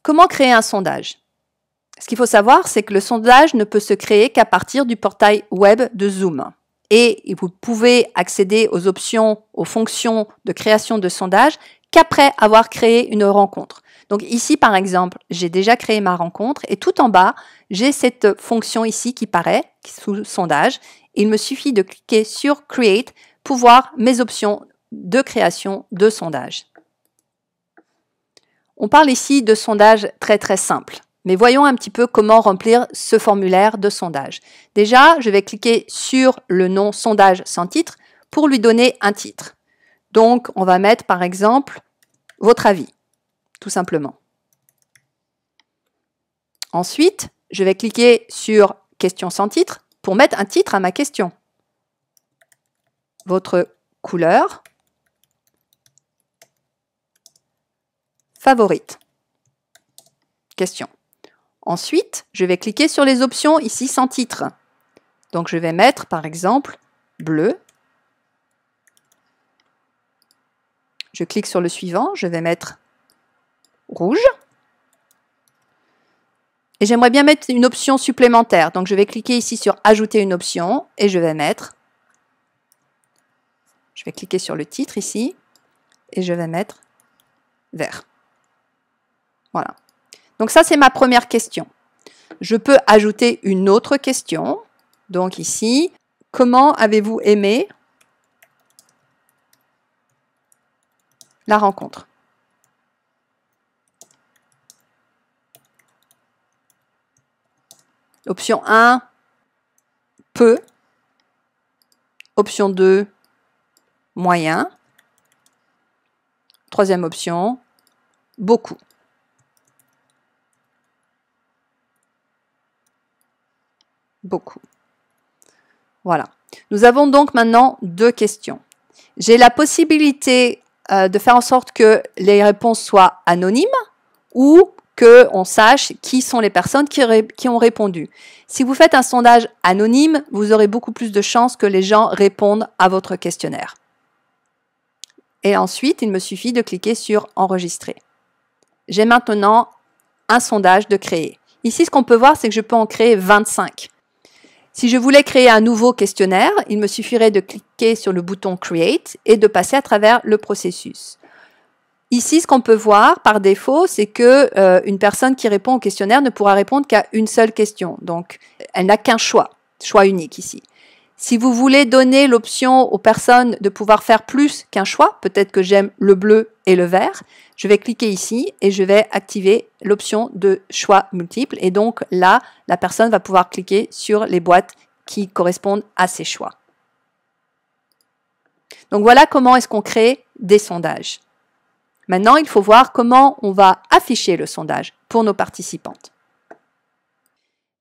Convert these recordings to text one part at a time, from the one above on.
Comment créer un sondage? Ce qu'il faut savoir, c'est que le sondage ne peut se créer qu'à partir du portail web de Zoom. Et vous pouvez accéder aux options, aux fonctions de création de sondage qu'après avoir créé une rencontre. Donc ici, par exemple, j'ai déjà créé ma rencontre et tout en bas, j'ai cette fonction ici qui paraît sous sondage. Il me suffit de cliquer sur Create pour voir mes options de création de sondage. On parle ici de sondage très simple. Mais voyons un petit peu comment remplir ce formulaire de sondage. Déjà, je vais cliquer sur le nom sondage sans titre pour lui donner un titre. Donc, on va mettre par exemple votre avis, tout simplement. Ensuite, je vais cliquer sur question sans titre pour mettre un titre à ma question. Votre couleur favorite. Question. Ensuite, je vais cliquer sur les options ici sans titre. Donc, je vais mettre, par exemple, bleu. Je clique sur le suivant, je vais mettre rouge. Et j'aimerais bien mettre une option supplémentaire. Donc, je vais cliquer ici sur ajouter une option et je vais mettre, je vais cliquer sur le titre ici et je vais mettre vert. Voilà. Donc ça, c'est ma première question. Je peux ajouter une autre question. Donc ici, comment avez-vous aimé la rencontre? Option 1, peu. Option 2, moyen. Troisième option, beaucoup. Beaucoup. Voilà. Nous avons donc maintenant deux questions. J'ai la possibilité de faire en sorte que les réponses soient anonymes ou qu'on sache qui sont les personnes qui ont répondu. Si vous faites un sondage anonyme, vous aurez beaucoup plus de chances que les gens répondent à votre questionnaire. Et ensuite, il me suffit de cliquer sur « Enregistrer ». J'ai maintenant un sondage de créer. Ici, ce qu'on peut voir, c'est que je peux en créer 25. Si je voulais créer un nouveau questionnaire, il me suffirait de cliquer sur le bouton « Create » et de passer à travers le processus. Ici, ce qu'on peut voir par défaut, c'est que une personne qui répond au questionnaire ne pourra répondre qu'à une seule question. Donc, elle n'a qu'un choix unique ici. Si vous voulez donner l'option aux personnes de pouvoir faire plus qu'un choix, peut-être que j'aime le bleu et le vert, je vais cliquer ici et je vais activer l'option de choix multiple. Et donc là, la personne va pouvoir cliquer sur les boîtes qui correspondent à ses choix. Donc voilà comment est-ce qu'on crée des sondages. Maintenant, il faut voir comment on va afficher le sondage pour nos participantes.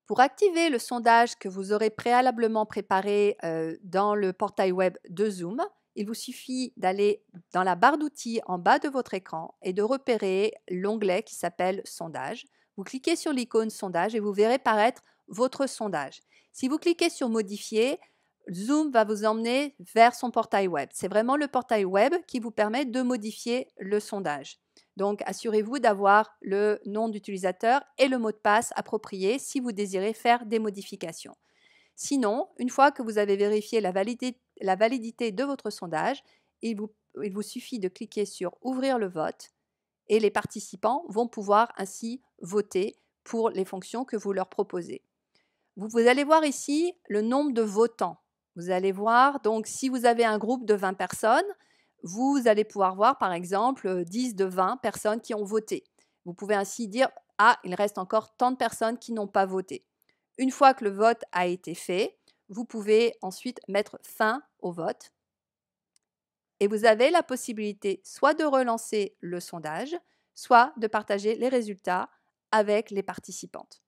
Pour activer le sondage que vous aurez préalablement préparé dans le portail web de Zoom, il vous suffit d'aller dans la barre d'outils en bas de votre écran et de repérer l'onglet qui s'appelle « Sondage ». Vous cliquez sur l'icône « Sondage » et vous verrez paraître votre sondage. Si vous cliquez sur « Modifier », Zoom va vous emmener vers son portail web. C'est vraiment le portail web qui vous permet de modifier le sondage. Donc, assurez-vous d'avoir le nom d'utilisateur et le mot de passe approprié si vous désirez faire des modifications. Sinon, une fois que vous avez vérifié la validité de votre sondage, il vous suffit de cliquer sur « Ouvrir le vote » et les participants vont pouvoir ainsi voter pour les fonctions que vous leur proposez. Vous allez voir ici le nombre de votants. Vous allez voir, donc, si vous avez un groupe de 20 personnes, vous allez pouvoir voir, par exemple, 10 de 20 personnes qui ont voté. Vous pouvez ainsi dire « Ah, il reste encore tant de personnes qui n'ont pas voté ». Une fois que le vote a été fait, vous pouvez ensuite mettre fin au vote. Et vous avez la possibilité soit de relancer le sondage, soit de partager les résultats avec les participantes.